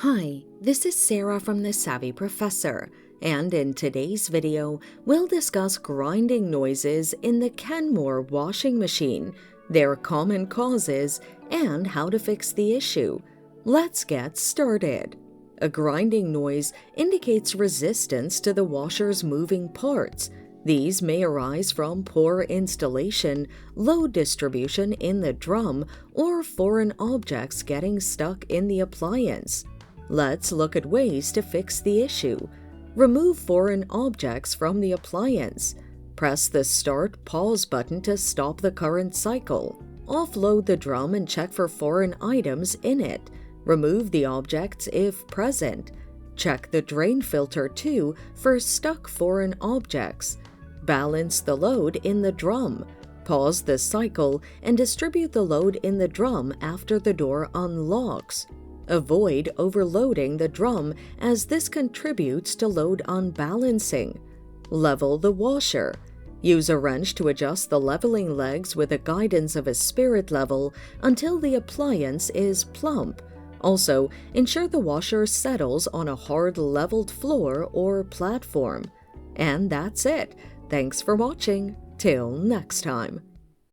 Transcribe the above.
Hi, this is Sarah from The Savvy Professor, and in today's video, we'll discuss grinding noises in the Kenmore washing machine, their common causes, and how to fix the issue. Let's get started. A grinding noise indicates resistance to the washer's moving parts. These may arise from poor installation, load distribution in the drum, or foreign objects getting stuck in the appliance. Let's look at ways to fix the issue. Remove foreign objects from the appliance. Press the Start/Pause button to stop the current cycle. Offload the drum and check for foreign items in it. Remove the objects if present. Check the drain filter too for stuck foreign objects. Balance the load in the drum. Pause the cycle and distribute the load in the drum after the door unlocks. Avoid overloading the drum as this contributes to load unbalancing. Level the washer. Use a wrench to adjust the leveling legs with the guidance of a spirit level until the appliance is plump. Also, ensure the washer settles on a hard leveled floor or platform. And that's it. Thanks for watching. Till next time.